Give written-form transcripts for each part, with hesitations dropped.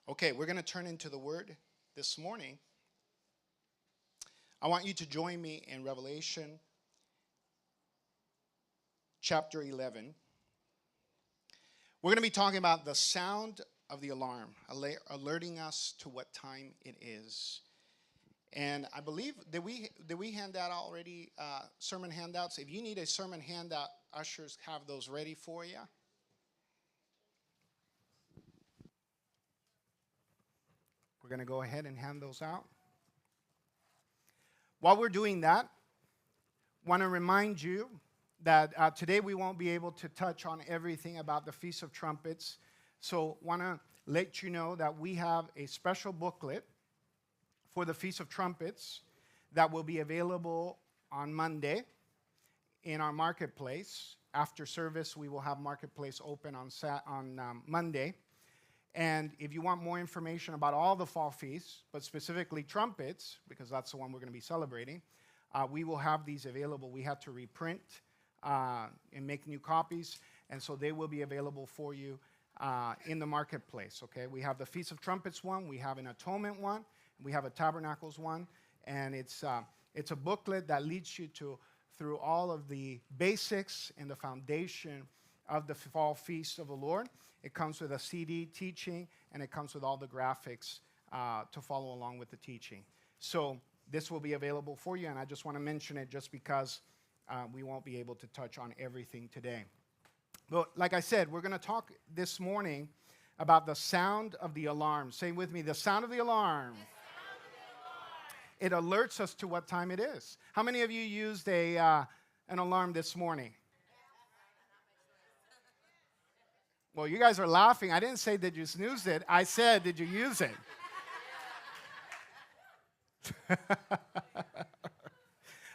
Okay, we're going to turn into the Word this morning. I want you to join me in Revelation chapter 11. We're going to be talking about the sound of the alarm, alerting us to what time it is. And I believe, did we hand out already sermon handouts? If you need a sermon handout, ushers have those ready for you. We're going to go ahead and hand those out. While we're doing that, want to remind you that today we won't be able to touch on everything about the Feast of Trumpets. So want to let you know that we have a special booklet for the Feast of Trumpets that will be available on Monday in our marketplace. After service, we will have marketplace open on Monday. And if you want more information about all the fall feasts, but specifically trumpets, because that's the one we're going to be celebrating, we will have these available. We had to reprint and make new copies, and so they will be available for you in the marketplace, okay? We have the Feast of Trumpets one, we have an Atonement one, we have a Tabernacles one, and it's a booklet that leads you through all of the basics and the foundation of the fall feast of the Lord. It comes with a CD teaching, and it comes with all the graphics to follow along with the teaching. So this will be available for you, and I just want to mention it just because we won't be able to touch on everything today. But like I said, we're going to talk this morning about the sound of the alarm. Say with me, the sound of the alarm. It alerts us to what time it is. How many of you used an alarm this morning? Well, you guys are laughing. I didn't say, did you snooze it? I said, did you use it?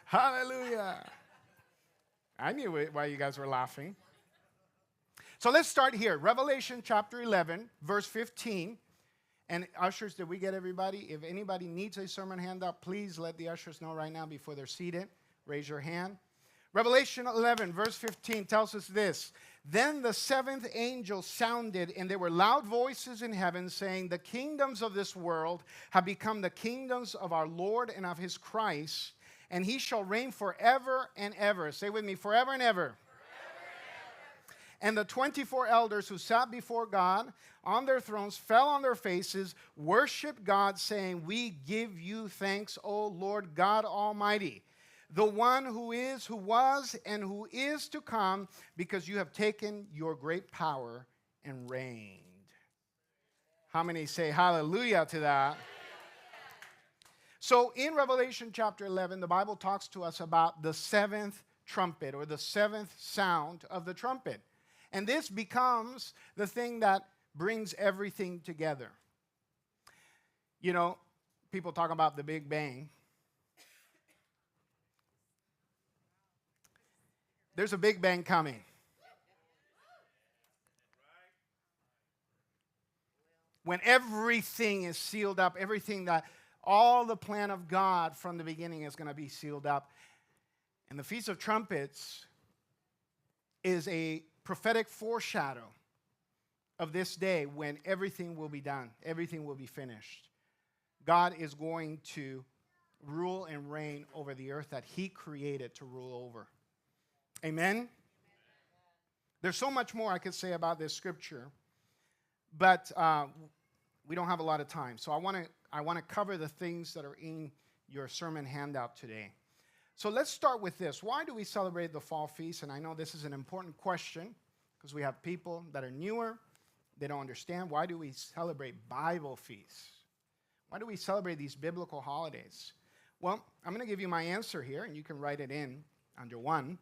Hallelujah. I knew why you guys were laughing. So let's start here. Revelation chapter 11, verse 15. And ushers, did we get everybody? If anybody needs a sermon handout, please let the ushers know right now before they're seated. Raise your hand. Revelation 11, verse 15 tells us this. Then the seventh angel sounded, and there were loud voices in heaven saying, the kingdoms of this world have become the kingdoms of our Lord and of his Christ, and he shall reign forever and ever. Say with me, forever and ever. And the 24 elders who sat before God on their thrones fell on their faces, worshiped God, saying, we give you thanks, O Lord God Almighty, the one who is, who was, and who is to come, because you have taken your great power and reigned. How many say hallelujah to that? So in Revelation chapter 11, the Bible talks to us about the seventh trumpet, or the seventh sound of the trumpet. And this becomes the thing that brings everything together. You know, people talk about the Big Bang. There's a Big Bang coming. When everything is sealed up, all the plan of God from the beginning is going to be sealed up. And the Feast of Trumpets is a prophetic foreshadow of this day when everything will be done, everything will be finished. God is going to rule and reign over the earth that he created to rule over. Amen? There's so much more I could say about this scripture, but we don't have a lot of time. So I want to cover the things that are in your sermon handout today. So let's start with this. Why do we celebrate the fall feast? And I know this is an important question because we have people that are newer. They don't understand. Why do we celebrate Bible feasts? Why do we celebrate these biblical holidays? Well, I'm going to give you my answer here, and you can write it in under one.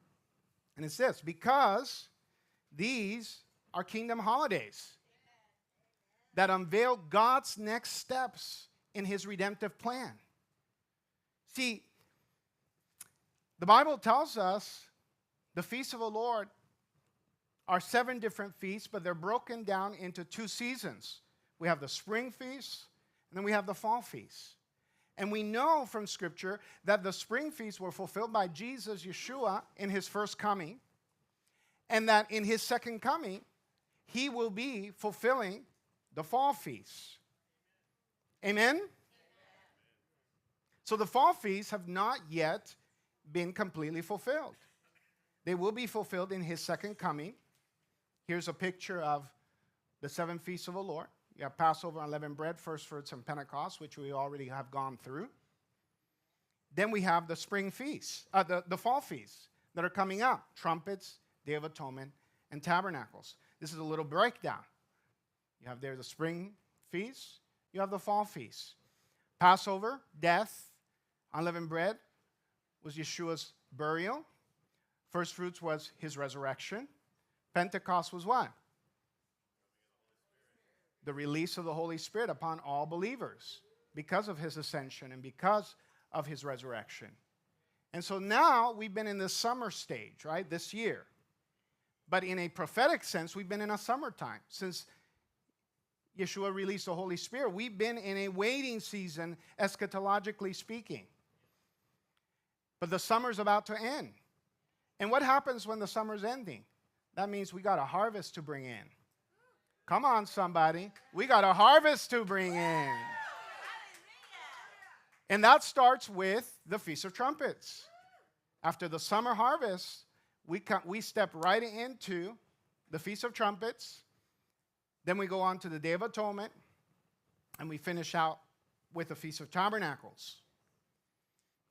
And it's this: because these are kingdom holidays that unveil God's next steps in his redemptive plan. See, the Bible tells us the feasts of the Lord are 7 different feasts, but they're broken down into 2 seasons. We have the spring feast, and then we have the fall feast. And we know from Scripture that the spring feasts were fulfilled by Jesus, Yeshua, in his first coming, and that in his second coming, he will be fulfilling the fall feasts. Amen? So the fall feasts have not yet been completely fulfilled. They will be fulfilled in his second coming. Here's a picture of the 7 feasts of the Lord. You have Passover, unleavened bread, first fruits, and Pentecost, which we already have gone through. Then we have the spring feasts, the fall feasts that are coming up. Trumpets, Day of Atonement, and Tabernacles. This is a little breakdown. You have there the spring feasts. You have the fall feasts. Passover, death, unleavened bread was Yeshua's burial. First fruits was his resurrection. Pentecost was what? The release of the Holy Spirit upon all believers because of his ascension and because of his resurrection. And so now we've been in the summer stage, right, this year. But in a prophetic sense, we've been in a summertime. Since Yeshua released the Holy Spirit, we've been in a waiting season, eschatologically speaking. But the summer's about to end. And what happens when the summer's ending? That means we got a harvest to bring in. Come on, somebody. We got a harvest to bring in. And that starts with the Feast of Trumpets. After the summer harvest, we step right into the Feast of Trumpets. Then we go on to the Day of Atonement. And we finish out with the Feast of Tabernacles.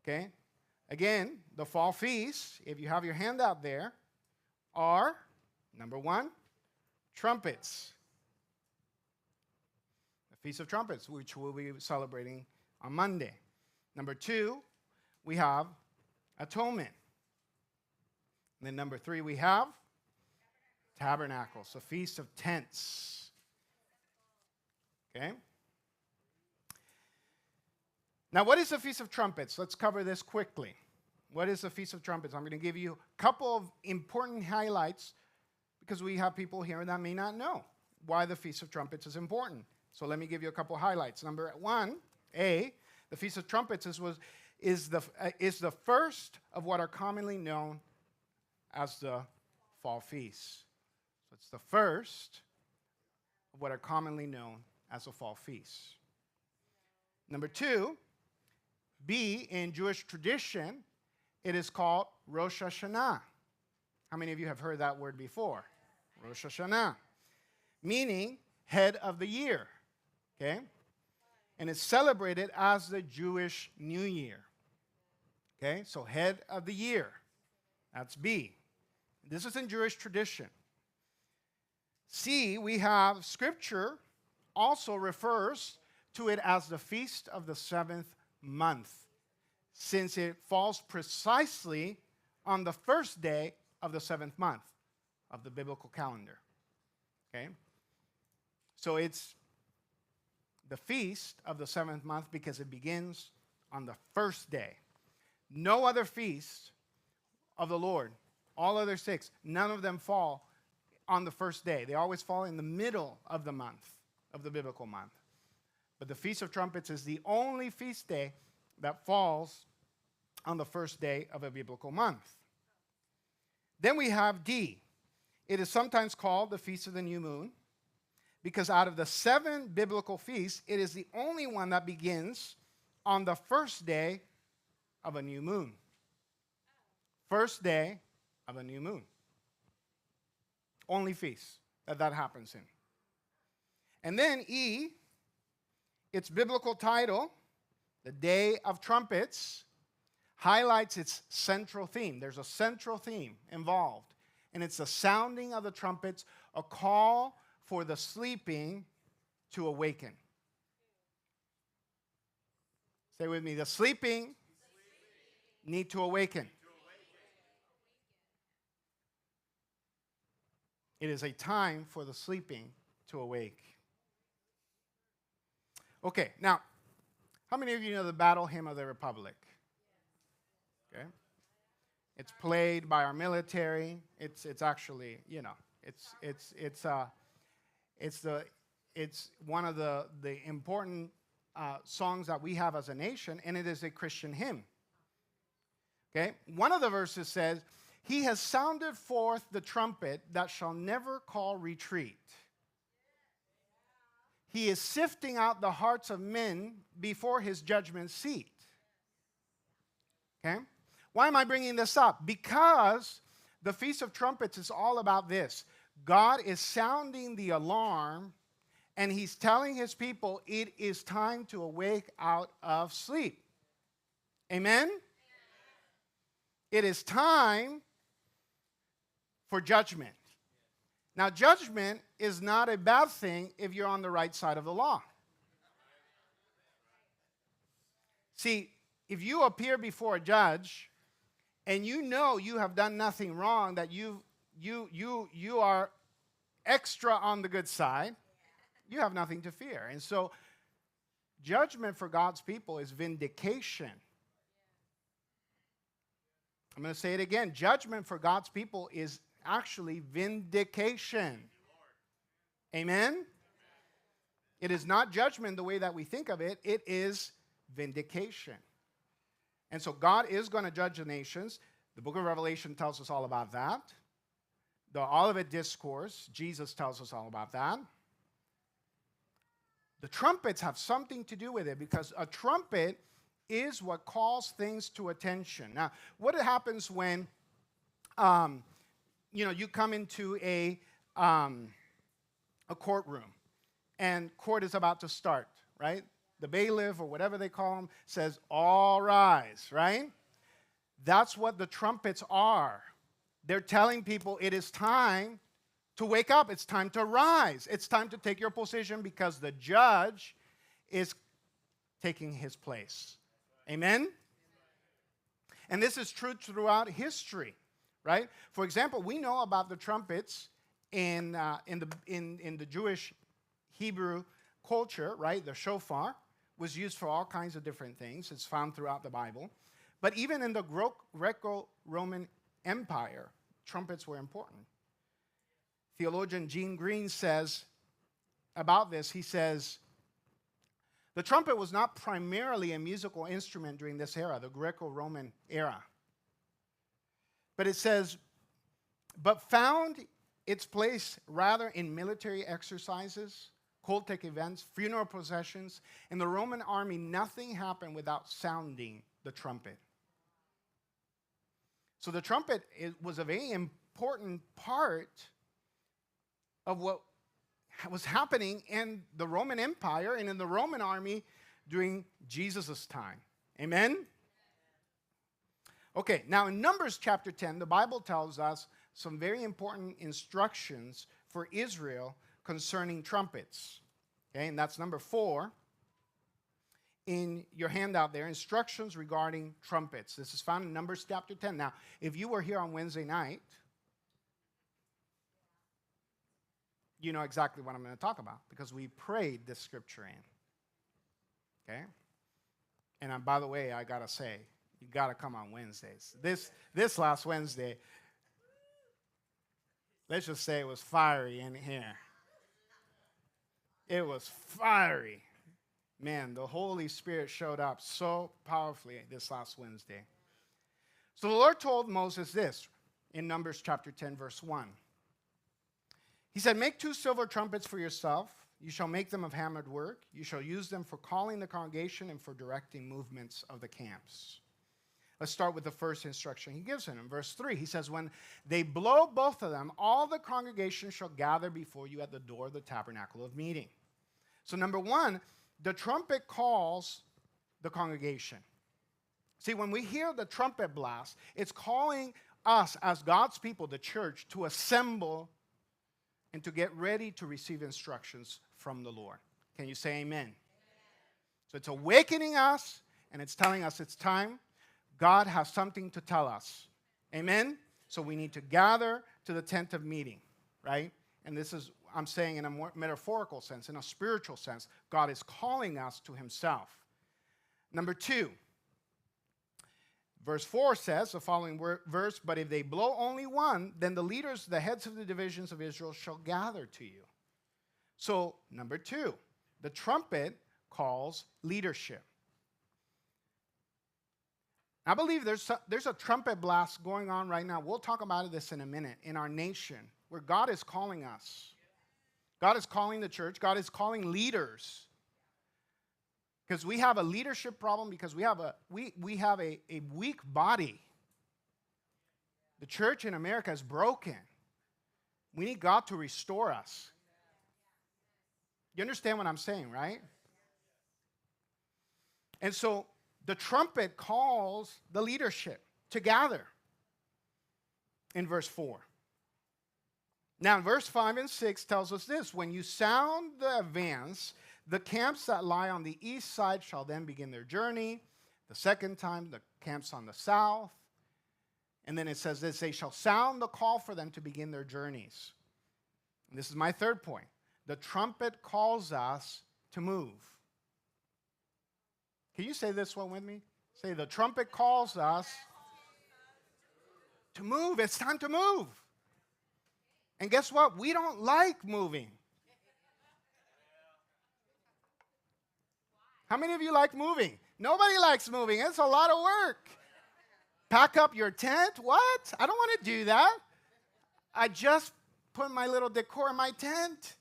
Okay? Again, the fall feasts, if you have your handout there, are, number 1, trumpets. Feast of Trumpets, which we'll be celebrating on Monday. Number 2, we have Atonement. And then number 3, we have Tabernacles, a Feast of Tents. Okay? Now, what is the Feast of Trumpets? Let's cover this quickly. What is the Feast of Trumpets? I'm going to give you a couple of important highlights because we have people here that may not know why the Feast of Trumpets is important. So let me give you a couple highlights. Number 1, the Feast of Trumpets is the first of what are commonly known as the fall feasts. So it's the first of what are commonly known as the fall feasts. Number 2, in Jewish tradition, it is called Rosh Hashanah. How many of you have heard that word before? Rosh Hashanah, meaning head of the year. Okay? And it's celebrated as the Jewish New Year. Okay? So head of the year. That's B. This is in Jewish tradition. C, we have Scripture also refers to it as the Feast of the 7th month, since it falls precisely on the first day of the 7th month of the biblical calendar. Okay? So it's the feast of the 7th month because it begins on the first day. No other feast of the Lord, all other 6, none of them fall on the first day. They always fall in the middle of the month, of the biblical month. But the Feast of Trumpets is the only feast day that falls on the first day of a biblical month. Then we have D. It is sometimes called the Feast of the New Moon, because out of the 7 biblical feasts, it is the only one that begins on the first day of a new moon. First day of a new moon. Only feast that happens in. And then E, its biblical title, the Day of Trumpets, highlights its central theme. There's a central theme involved, and it's the sounding of the trumpets, a call for the sleeping to awaken. Say with me, the sleeping need to awaken. It is a time for the sleeping to awake. Okay, now, how many of you know the Battle Hymn of the Republic? Okay. It's played by our military. It's actually, it's one of the important songs that we have as a nation, and it is a Christian hymn. Okay? One of the verses says, "He has sounded forth the trumpet that shall never call retreat. He is sifting out the hearts of men before his judgment seat. Okay? Why am I bringing this up? Because the Feast of Trumpets is all about this. God is sounding the alarm, and he's telling his people it is time to awake out of sleep. Amen? It is time for judgment. Now, judgment is not a bad thing if you're on the right side of the law. See, if you appear before a judge and you know you have done nothing wrong, that you are extra on the good side, you have nothing to fear. And so, judgment for God's people is vindication. I'm going to say it again. Judgment for God's people is actually vindication. Amen? It is not judgment the way that we think of it. It is vindication. And so God is going to judge the nations. The book of Revelation tells us all about that. The Olivet Discourse, Jesus tells us all about that. The trumpets have something to do with it, because a trumpet is what calls things to attention. Now, what happens when you come into a courtroom and court is about to start, right? The bailiff or whatever they call him says, "All rise," right? That's what the trumpets are. They're telling people it is time to wake up. It's time to rise. It's time to take your position, because the judge is taking his place. Amen? And this is true throughout history, right? For example, we know about the trumpets in the Jewish Hebrew culture, right? The shofar was used for all kinds of different things. It's found throughout the Bible. But even in the Greco-Roman Empire, trumpets were important. Theologian Gene Green says about this, he says, the trumpet was not primarily a musical instrument during this era, the Greco-Roman era. But it says, but found its place rather in military exercises, cultic events, funeral processions. In the Roman army, nothing happened without sounding the trumpet. So the trumpet was a very important part of what was happening in the Roman Empire and in the Roman army during Jesus' time. Amen? Okay, now in Numbers chapter 10, the Bible tells us some very important instructions for Israel concerning trumpets. Okay, and that's number 4 in your handout there, instructions regarding trumpets. This is found in Numbers chapter 10. Now, if you were here on Wednesday night, you know exactly what I'm going to talk about, because we prayed this scripture in. Okay? And by the way, I got to say, you got to come on Wednesdays. This last Wednesday, let's just say it was fiery in here. It was fiery. Man, the Holy Spirit showed up so powerfully this last Wednesday. So the Lord told Moses this in Numbers chapter 10, verse 1. He said, make 2 silver trumpets for yourself. You shall make them of hammered work. You shall use them for calling the congregation and for directing movements of the camps. Let's start with the first instruction he gives him. In verse 3, he says, when they blow both of them, all the congregation shall gather before you at the door of the tabernacle of meeting. So number 1, the trumpet calls the congregation. See, when we hear the trumpet blast, it's calling us as God's people, the church, to assemble and to get ready to receive instructions from the Lord. Can you say amen? Amen. So it's awakening us, and it's telling us it's time. God has something to tell us. Amen? So we need to gather to the tent of meeting, right? And this is, I'm saying in a more metaphorical sense, in a spiritual sense, God is calling us to himself. Number 2, verse 4 says, the following verse, but if they blow only one, then the leaders, the heads of the divisions of Israel shall gather to you. So, number 2, the trumpet calls leadership. I believe there's a trumpet blast going on right now. We'll talk about this in a minute in our nation, where God is calling us. God is calling the church. God is calling leaders. Because we have a leadership problem because we have a weak body. The church in America is broken. We need God to restore us. You understand what I'm saying, right? And so the trumpet calls the leadership to gather in verse 4. Now, in verse 5 and 6 tells us this: when you sound the advance, the camps that lie on the east side shall then begin their journey. The second time, the camps on the south. And then it says this: they shall sound the call for them to begin their journeys. And this is my third point. The trumpet calls us to move. Can you say this one with me? Say, the trumpet calls us to move. It's time to move. And guess what? We don't like moving. How many of you like moving? Nobody likes moving. It's a lot of work. Pack up your tent? What? I don't want to do that. I just put my little decor in my tent.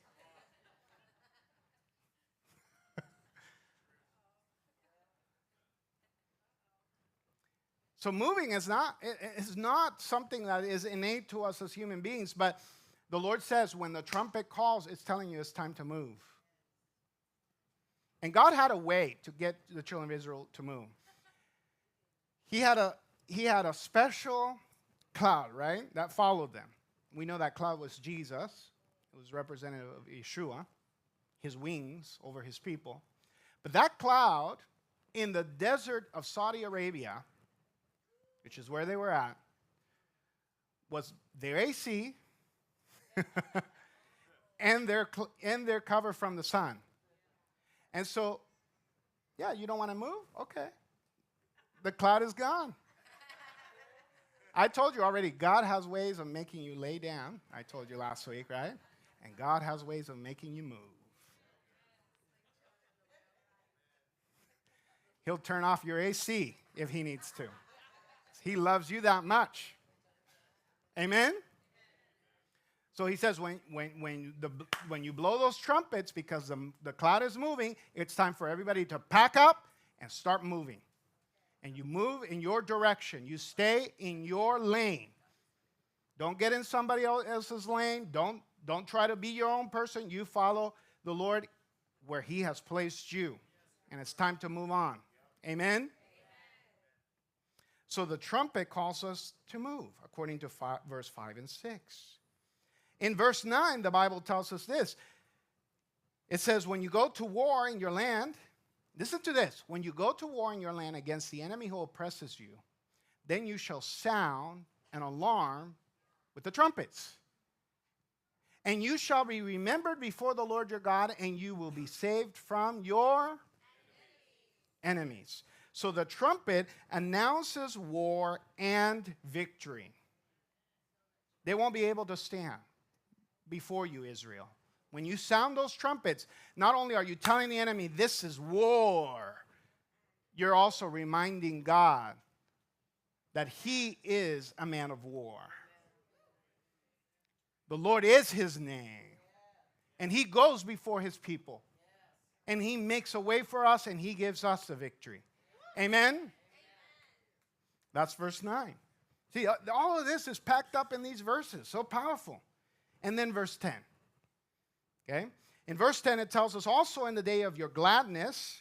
So moving is not something that is innate to us as human beings, but the Lord says when the trumpet calls, it's telling you it's time to move. And God had a way to get the children of Israel to move. He had a special cloud, right, that followed them. We know that cloud was Jesus. It was representative of Yeshua, his wings over his people. But that cloud in the desert of Saudi Arabia, which is where they were at, was their AC and their cover from the sun. And so, yeah, you don't want to move? Okay. The cloud is gone. I told you already, God has ways of making you lay down. I told you last week, right? And God has ways of making you move. He'll turn off your AC if he needs to. He loves you that much. Amen? So he says when you blow those trumpets, because the cloud is moving, it's time for everybody to pack up and start moving. And you move in your direction. You stay in your lane. Don't get in somebody else's lane. Don't try to be your own person. You follow the Lord where he has placed you. And it's time to move on. Amen? So the trumpet calls us to move, according to verse 5 and 6. In verse 9, the Bible tells us this. It says, when you go to war in your land, listen to this. When you go to war in your land against the enemy who oppresses you, then you shall sound an alarm with the trumpets. And you shall be remembered before the Lord your God, and you will be saved from your enemies. So the trumpet announces war and victory. They won't be able to stand before you, Israel. When you sound those trumpets, not only are you telling the enemy this is war, you're also reminding God that he is a man of war. The Lord is his name. And he goes before his people. And he makes a way for us, and he gives us the victory. Amen? That's verse 9. See, all of this is packed up in these verses. So powerful. And then verse 10. Okay? In verse 10, it tells us, also in the day of your gladness,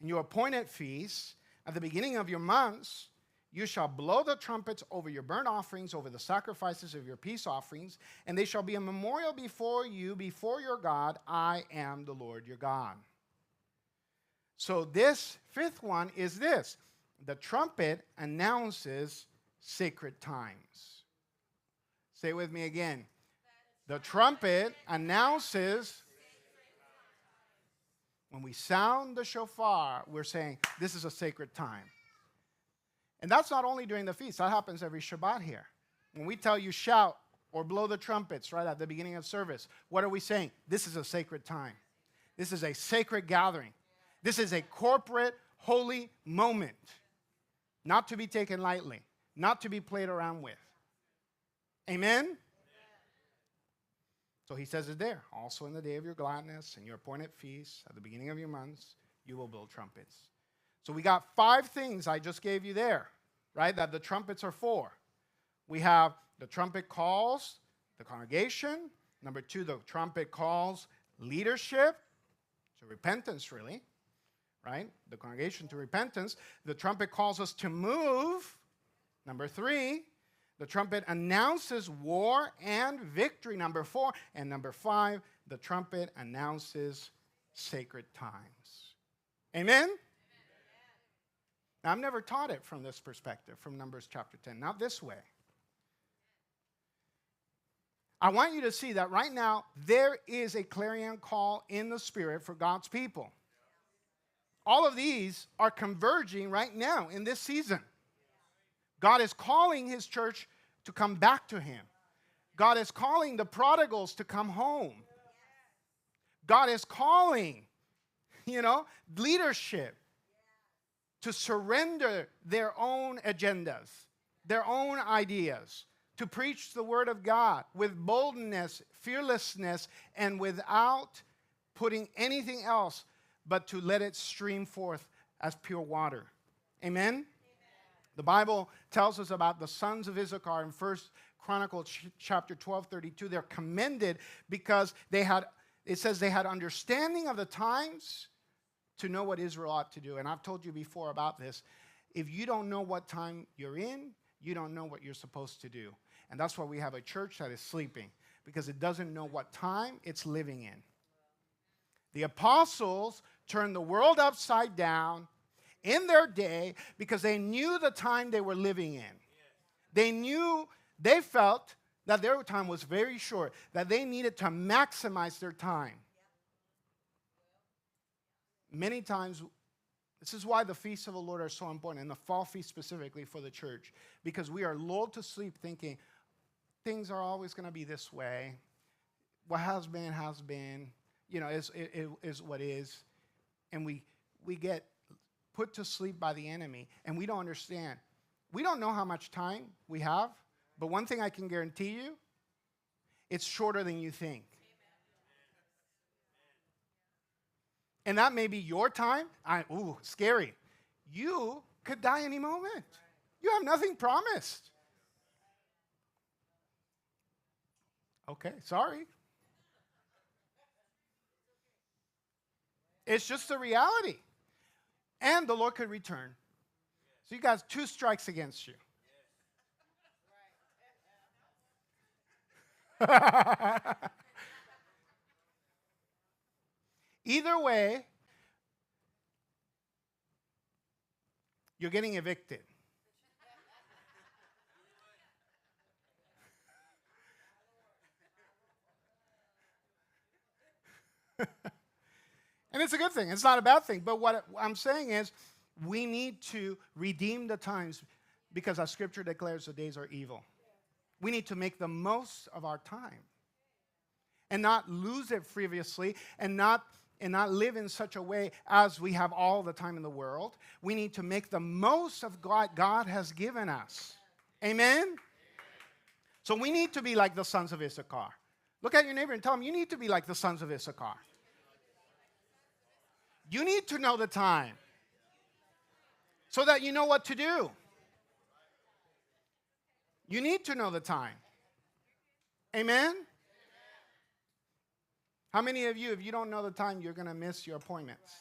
in your appointed feasts, at the beginning of your months, you shall blow the trumpets over your burnt offerings, over the sacrifices of your peace offerings, and they shall be a memorial before you, before your God. I am the Lord your God. So this fifth one is this. The trumpet announces sacred times. Say it with me again. The trumpet announces, when we sound the shofar, we're saying this is a sacred time. And that's not only during the feast. That happens every Shabbat here. When we tell you shout or blow the trumpets right at the beginning of service, what are we saying? This is a sacred time. This is a sacred gathering. This is a corporate, holy moment, not to be taken lightly, not to be played around with. Amen? So he says it there. Also in the day of your gladness and your appointed feasts, at the beginning of your months, you will blow trumpets. So we got 5 things I just gave you there, right, that the trumpets are for. We have the trumpet calls the congregation. Number 2, the trumpet calls leadership to repentance, really, right? The congregation to repentance. The trumpet calls us to move. Number 3, the trumpet announces war and victory. Number 4. And number 5, the trumpet announces sacred times. Amen? Now, I've never taught it from this perspective, from Numbers chapter 10. Not this way. I want you to see that right now there is a clarion call in the Spirit for God's people. All of these are converging right now in this season. God is calling his church to come back to him. God is calling the prodigals to come home. God is calling, leadership to surrender their own agendas, their own ideas, to preach the word of God with boldness, fearlessness, and without putting anything else but to let it stream forth as pure water. Amen? The Bible tells us about the sons of Issachar in 1 Chronicles chapter 12:32. They're commended because it says they had understanding of the times to know what Israel ought to do. And I've told you before about this. If you don't know what time you're in, you don't know what you're supposed to do. And that's why we have a church that is sleeping, because it doesn't know what time it's living in. The apostles turned the world upside down in their day because they knew the time they were living in. They felt that their time was very short, that they needed to maximize their time. Many times, this is why the feasts of the Lord are so important, and the fall feast specifically for the church, because we are lulled to sleep thinking things are always going to be this way. What has been, is what is. And we get put to sleep by the enemy, and we don't understand. We don't know how much time we have, but one thing I can guarantee you, it's shorter than you think. And that may be your time. Scary. You could die any moment. You have nothing promised. Okay, sorry. It's just the reality. And the Lord could return. So you guys, 2 strikes against you. Either way, you're getting evicted. And it's a good thing. It's not a bad thing. But what I'm saying is we need to redeem the times because as Scripture declares, the days are evil. We need to make the most of our time and not lose it frivolously and not live in such a way as we have all the time in the world. We need to make the most of what God has given us. Amen? So we need to be like the sons of Issachar. Look at your neighbor and tell him, you need to be like the sons of Issachar. You need to know the time so that you know what to do. You need to know the time. Amen? How many of you, if you don't know the time, you're going to miss your appointments?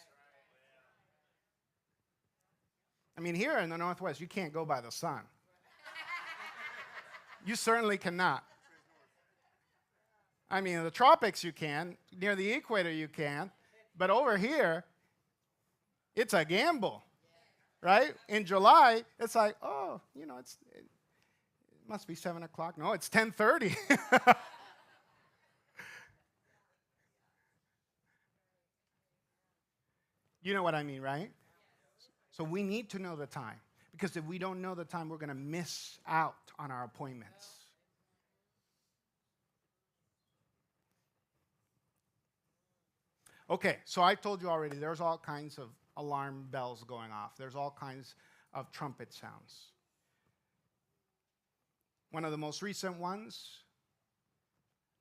I mean, here in the Northwest, you can't go by the sun. You certainly cannot. I mean, in the tropics you can. Near the equator you can. But over here, it's a gamble, right? In July, it's like, it must be 7 o'clock. No, it's 10:30. You know what I mean, right? So we need to know the time. Because if we don't know the time, we're going to miss out on our appointments. Okay, so I told you already, there's all kinds of alarm bells going off. There's all kinds of trumpet sounds. One of the most recent ones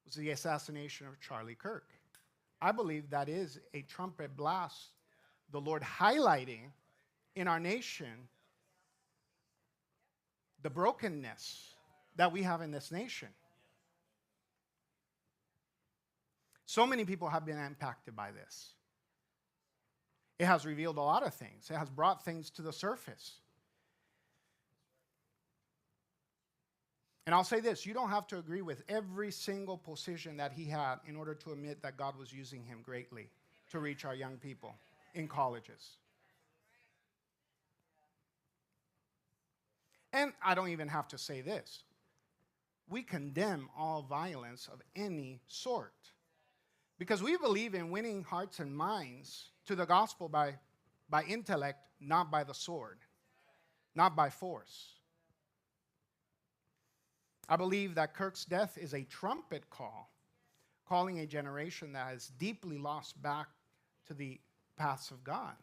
was the assassination of Charlie Kirk. I believe that is a trumpet blast, the Lord highlighting in our nation the brokenness that we have in this nation. So many people have been impacted by this. It has revealed a lot of things. It has brought things to the surface. And I'll say this, you don't have to agree with every single position that he had in order to admit that God was using him greatly to reach our young people in colleges. And I don't even have to say this. We condemn all violence of any sort because we believe in winning hearts and minds to the gospel by intellect, not by the sword, not by force. I believe that Kirk's death is a trumpet call, calling a generation that has deeply lost back to the paths of God.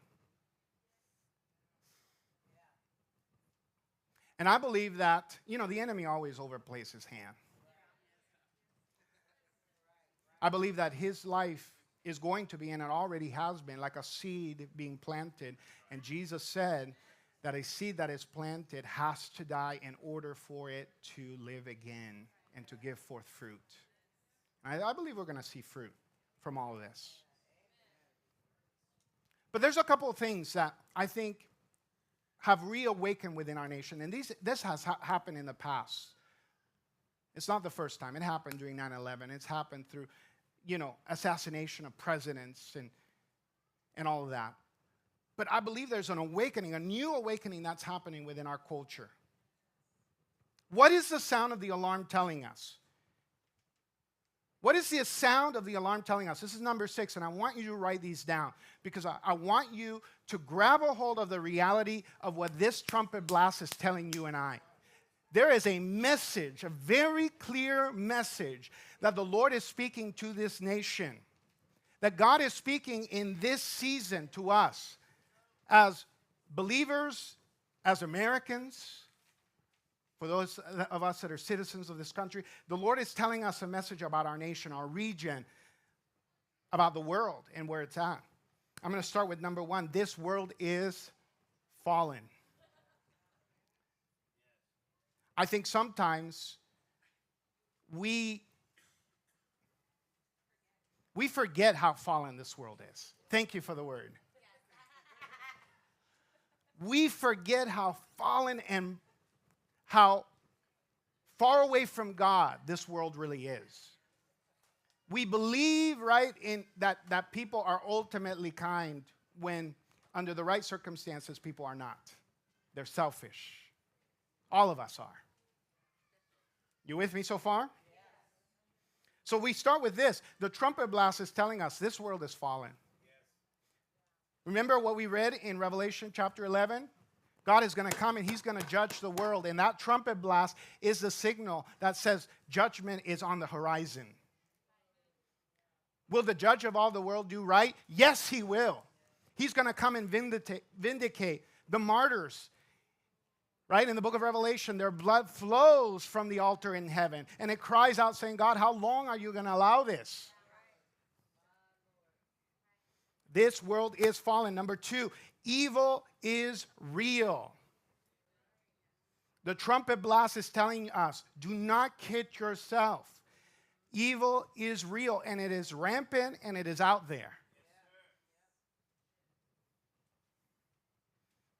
And I believe that, the enemy always overplays his hand. I believe that his life is going to be, and it already has been, like a seed being planted. And Jesus said that a seed that is planted has to die in order for it to live again and to give forth fruit. I believe we're going to see fruit from all of this. But there's a couple of things that I think have reawakened within our nation. And this has happened in the past. It's not the first time. It happened during 9/11. It's happened through, assassination of presidents and all of that. But I believe there's an awakening, a new awakening that's happening within our culture. What is the sound of the alarm telling us? What is the sound of the alarm telling us? This is number 6, and I want you to write these down because I want you to grab a hold of the reality of what this trumpet blast is telling you and I. There is a message, a very clear message that the Lord is speaking to this nation, that God is speaking in this season to us as believers, as Americans. For those of us that are citizens of this country, the Lord is telling us a message about our nation, our region, about the world and where it's at. I'm going to start with number 1. This world is fallen. I think sometimes we forget how fallen this world is. Thank you for the word. We forget how fallen and how far away from God this world really is. We believe, right, in that people are ultimately kind when under the right circumstances people are not. They're selfish. All of us are. You with me so far? So we start with this. The trumpet blast is telling us this world is fallen. Remember what we read in Revelation chapter 11? God is going to come and he's going to judge the world. And that trumpet blast is the signal that says judgment is on the horizon. Will the judge of all the world do right? Yes, he will. He's going to come and vindicate the martyrs. Right? In the book of Revelation, their blood flows from the altar in heaven. And it cries out saying, God, how long are you going to allow this? This world is fallen. Number 2, evil is real. The trumpet blast is telling us, do not kid yourself. Evil is real, and it is rampant, and it is out there.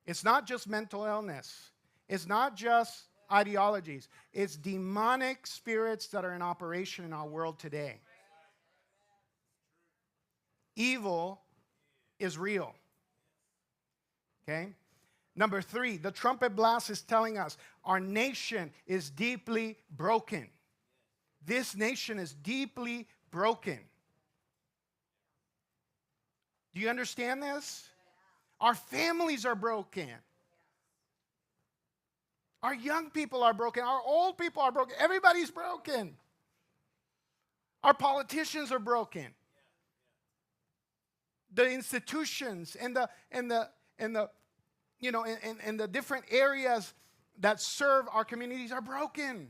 It's not just mental illness. It's not just ideologies. It's demonic spirits that are in operation in our world today. Evil is real. Okay? Number 3, the trumpet blast is telling us our nation is deeply broken. This nation is deeply broken. Do you understand this? Our families are broken. Our young people are broken. Our old people are broken. Everybody's broken. Our politicians are broken. The institutions and the different areas that serve our communities are broken.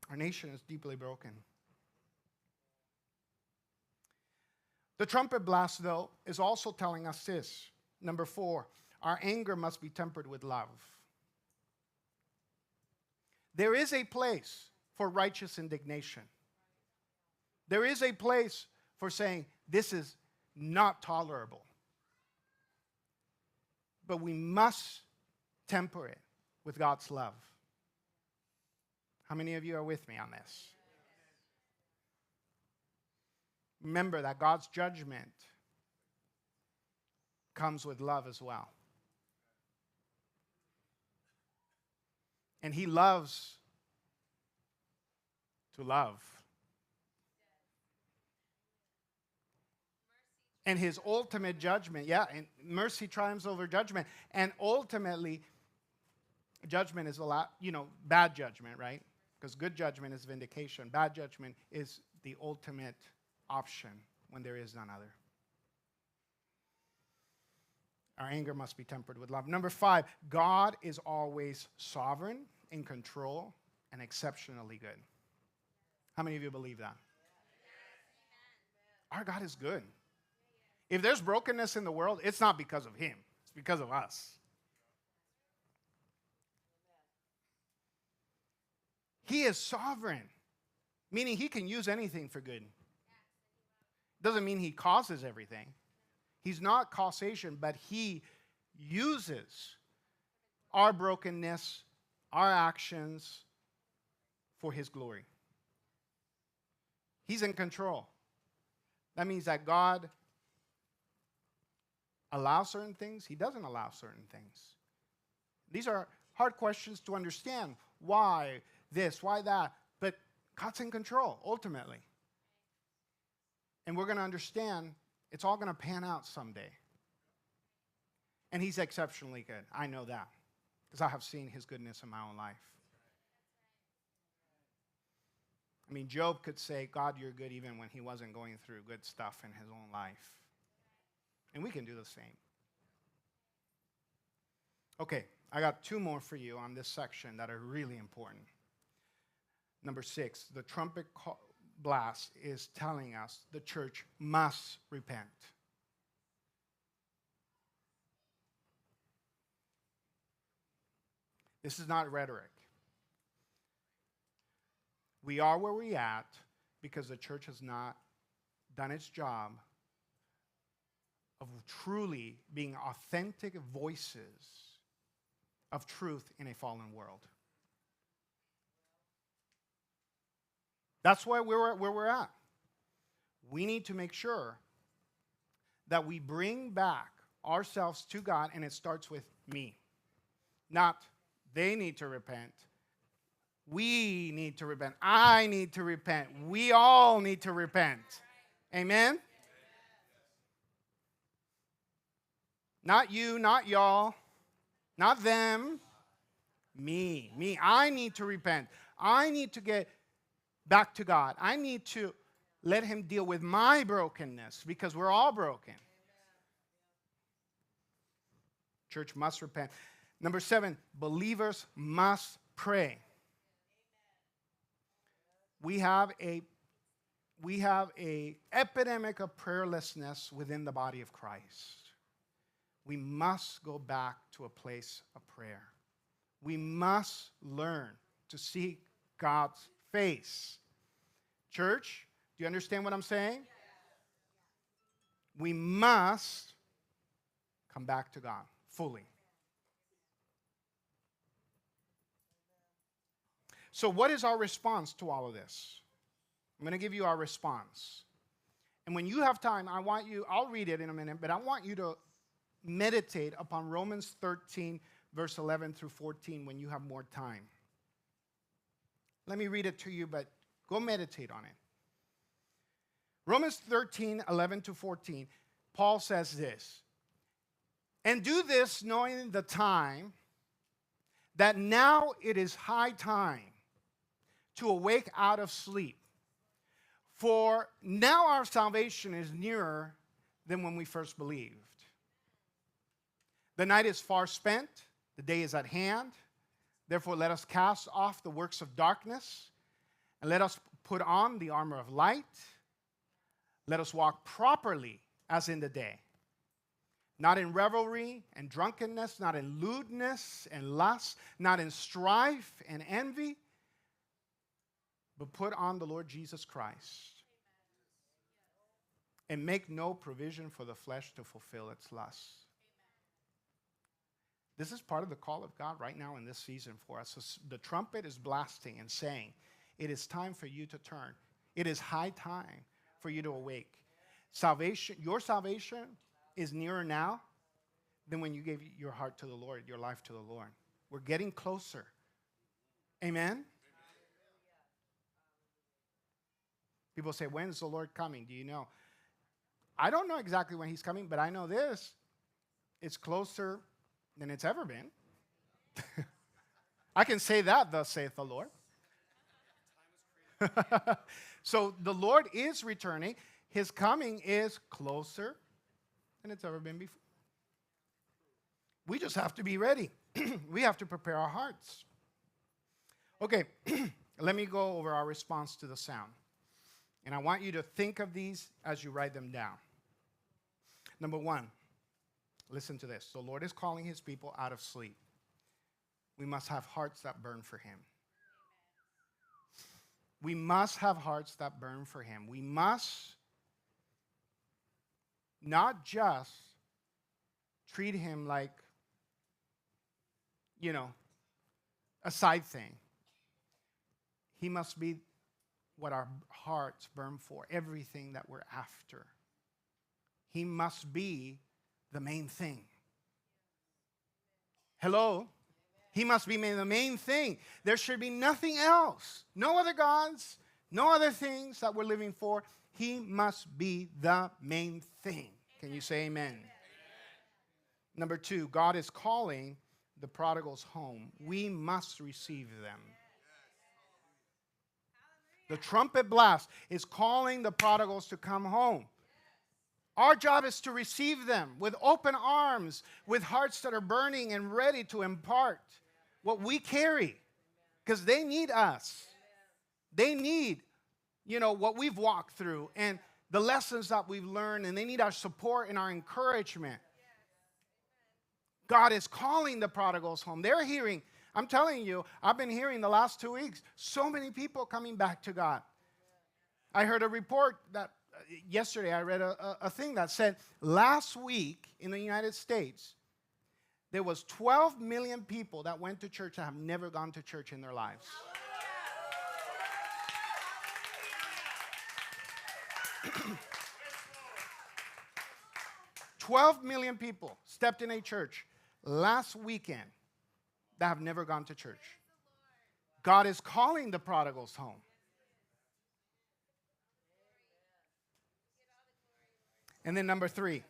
Our nation is deeply broken. The trumpet blast, though, is also telling us this. Number 4, our anger must be tempered with love. There is a place for righteous indignation. There is a place for saying, this is not tolerable. But we must temper it with God's love. How many of you are with me on this? Remember that God's judgment comes with love as well. And He loves to love. And His ultimate judgment, and mercy triumphs over judgment. And ultimately, judgment is a lot, bad judgment, right? Because good judgment is vindication. Bad judgment is the ultimate option when there is none other. Our anger must be tempered with love. Number 5, God is always sovereign, in control, and exceptionally good. How many of you believe that? Our God is good. If there's brokenness in the world, it's not because of Him. It's because of us. He is sovereign, meaning He can use anything for good. Doesn't mean He causes everything. He's not causation, but He uses our brokenness, our actions for His glory. He's in control. That means that God allows certain things. He doesn't allow certain things. These are hard questions to understand. Why this? Why that? But God's in control, ultimately. And we're going to understand it's all going to pan out someday. And He's exceptionally good. I know that because I have seen His goodness in my own life. I mean, Job could say, God, you're good even when he wasn't going through good stuff in his own life. And we can do the same. Okay, I got 2 more for you on this section that are really important. Number 6, the trumpet blast is telling us the church must repent. This is not rhetoric. We are where we're at because the church has not done its job of truly being authentic voices of truth in a fallen world. That's why we're where we're at. We need to make sure that we bring back ourselves to God, and it starts with me. Not they need to repent. We need to repent. I need to repent. We all need to repent. Amen? Not you, not y'all, not them. Me. I need to repent. I need to get back to God. I need to let Him deal with my brokenness because we're all broken. Church must repent. Number 7, believers must pray. We have a epidemic of prayerlessness within the body of Christ. We must go back to a place of prayer. We must learn to seek God's face. Church, do you understand what I'm saying? We must come back to God fully. So what is our response to all of this? I'm going to give you our response. And when you have time, I'll read it in a minute, but I want you to meditate upon Romans 13, verse 11 through 14 when you have more time. Let me read it to you, but go meditate on it. Romans 13, 11 to 14, Paul says this, and do this knowing the time, that now it is high time to awake out of sleep. For now our salvation is nearer than when we first believed. The night is far spent, the day is at hand. Therefore let us cast off the works of darkness And let us put on the armor of light. Let us walk properly as in the day, not in revelry and drunkenness, not in lewdness and lust, not in strife and envy, but put on the Lord Jesus Christ and make no provision for the flesh to fulfill its lusts. This is part of the call of God right now in this season for us. So the trumpet is blasting and saying, it is time for you to turn. It is high time for you to awake. Salvation, your salvation is nearer now than when you gave your heart to the Lord, your life to the Lord. We're getting closer. Amen? People say, when's the Lord coming? Do you know? I don't know exactly when he's coming, but I know this. It's closer than it's ever been. I can say that, thus saith the Lord. So the Lord is returning. His coming is closer than it's ever been before. We just have to be ready. We have to prepare our hearts. Okay, let me go over our response to the sound. And I want you to think of these as you write them down. Number one, listen to this. The Lord is calling his people out of sleep. We must have hearts that burn for him. We must have hearts that burn for him. We must not just treat him like, a side thing. He must be what our hearts burn for, everything that we're after. He must be the main thing. Hello? He must be the main thing. There should be nothing else. No other gods, no other things that we're living for. He must be the main thing. Can you say amen? Amen. Number two, God is calling the prodigals home. We must receive them. The trumpet blast is calling the prodigals to come home. Our job is to receive them with open arms, with hearts that are burning and ready to impart what we carry, because they need us. They need, what we've walked through and the lessons that we've learned, and they need our support and our encouragement. God is calling the prodigals home. They're hearing, I'm telling you, I've been hearing the last 2 weeks, so many people coming back to God. I heard a report that yesterday I read a thing that said last week in the United States, there was 12 million people that went to church that have never gone to church in their lives. 12 million people stepped in a church last weekend that have never gone to church. God is calling the prodigals home. And then number three,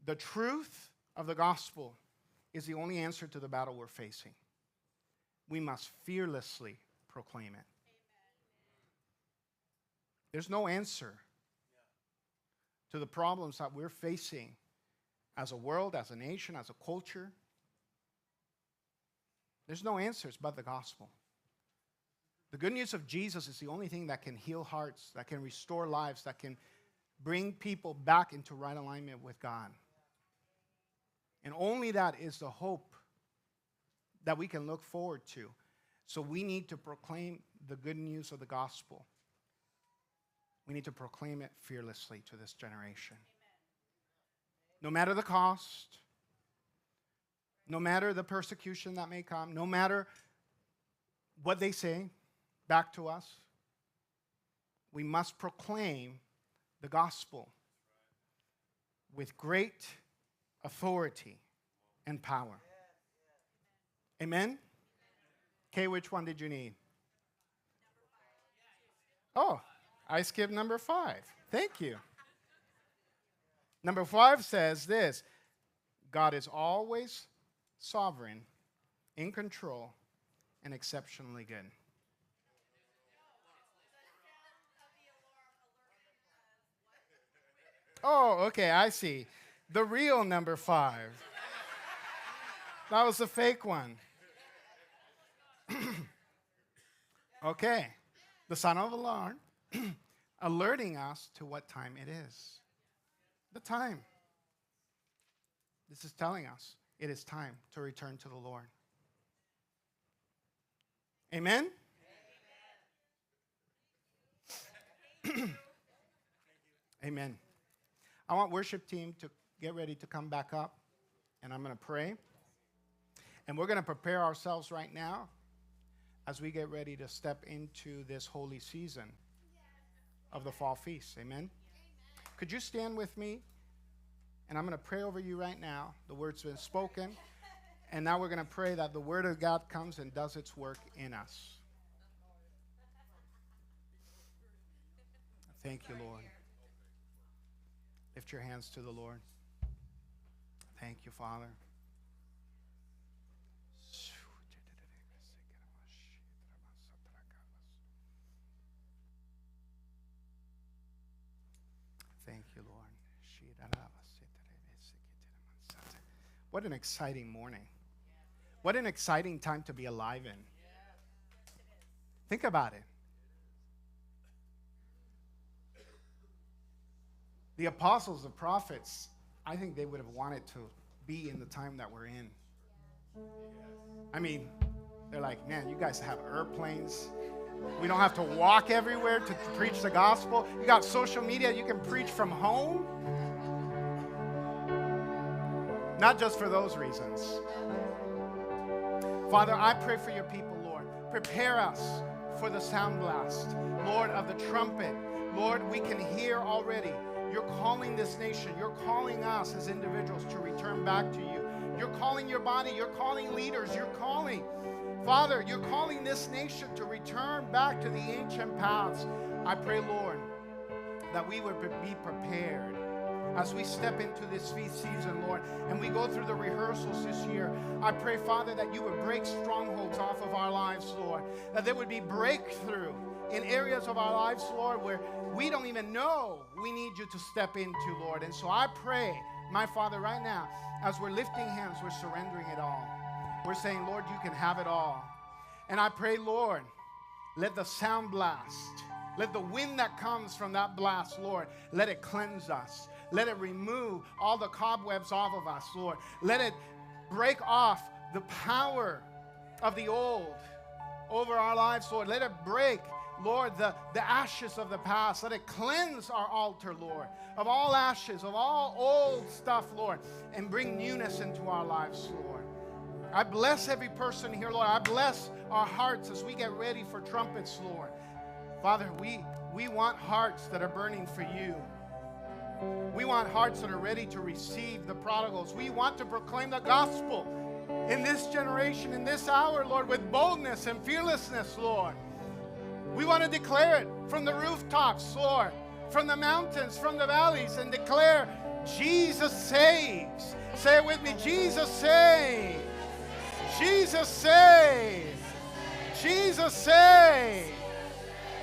the truth of the gospel is the only answer to the battle we're facing. We must fearlessly proclaim it. There's no answer to the problems that we're facing as a world, as a nation, as a culture. There's no answers but the gospel. The good news of Jesus is the only thing that can heal hearts, that can restore lives, that can bring people back into right alignment with God. And only that is the hope that we can look forward to. So we need to proclaim the good news of the gospel. We need to proclaim it fearlessly to this generation. No matter the cost, no matter the persecution that may come, no matter what they say back to us, we must proclaim the gospel with great authority and power. Amen? Okay, which one did you need? Oh, I skipped number 5. Thank you. Number 5 says this: God is always sovereign, in control, and exceptionally good. Oh, okay, I see. The real number 5. That was the fake one. Okay. The sound of alarm alerting us to what time it is. The time. This is telling us it is time to return to the Lord. Amen? Amen. I want worship team to get ready to come back up, and I'm going to pray. And we're going to prepare ourselves right now as we get ready to step into this holy season of the fall feast. Amen? Could you stand with me? And I'm going to pray over you right now. The word's been spoken. And now we're going to pray that the word of God comes and does its work in us. Thank you, Lord. Lift your hands to the Lord. Thank you, Father. Thank you, Lord. What an exciting morning. What an exciting time to be alive in. Think about it. The apostles, the prophets, I think they would have wanted to be in the time that we're in. I mean, they're like, man, you guys have airplanes. We don't have to walk everywhere to preach the gospel. You got social media. You can preach from home. Not just for those reasons. Father, I pray for your people, Lord. Prepare us for the sound blast, Lord, of the trumpet. Lord, we can hear already. You're calling this nation. You're calling us as individuals to return back to you. You're calling your body. You're calling leaders. You're calling, Father, you're calling this nation to return back to the ancient paths. I pray, Lord, that we would be prepared as we step into this feast season, Lord, and we go through the rehearsals this year. I pray, Father, that you would break strongholds off of our lives, Lord, that there would be breakthrough in areas of our lives, Lord, where we don't even know we need you to step into, Lord. And so I pray, my Father, right now, as we're lifting hands, we're surrendering it all. We're saying, Lord, you can have it all. And I pray, Lord, let the sound blast, let the wind that comes from that blast, Lord, let it cleanse us. Let it remove all the cobwebs off of us, Lord. Let it break off the power of the old over our lives, Lord. Let it break, Lord, the ashes of the past. Let it cleanse our altar, Lord, of all ashes, of all old stuff, Lord, and bring newness into our lives, Lord. I bless every person here, Lord. I bless our hearts as we get ready for trumpets, Lord. Father, we want hearts that are burning for you. We want hearts that are ready to receive the prodigals. We want to proclaim the gospel in this generation, in this hour, Lord, with boldness and fearlessness, Lord. We want to declare it from the rooftops, Lord, from the mountains, from the valleys, and declare, Jesus saves. Say it with me, Jesus saves. Jesus saves. Jesus saves.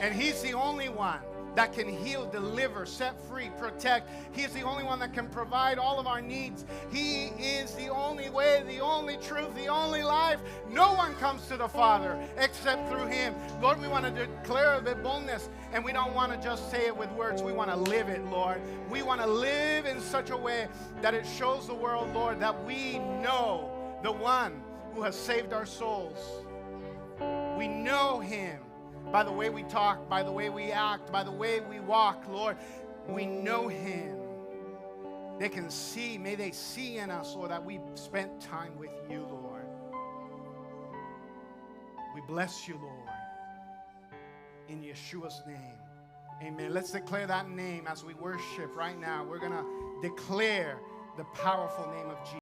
And he's the only one that can heal, deliver, set free, protect. He is the only one that can provide all of our needs. He is the only way, the only truth, the only life. No one comes to the Father except through him. Lord, we want to declare it with boldness, and we don't want to just say it with words. We want to live it, Lord. We want to live in such a way that it shows the world, Lord, that we know the one who has saved our souls. We know him. By the way we talk, by the way we act, by the way we walk, Lord, we know him. They can see, may they see in us, Lord, that we've spent time with you, Lord. We bless you, Lord, in Yeshua's name. Amen. Let's declare that name as we worship right now. We're going to declare the powerful name of Jesus.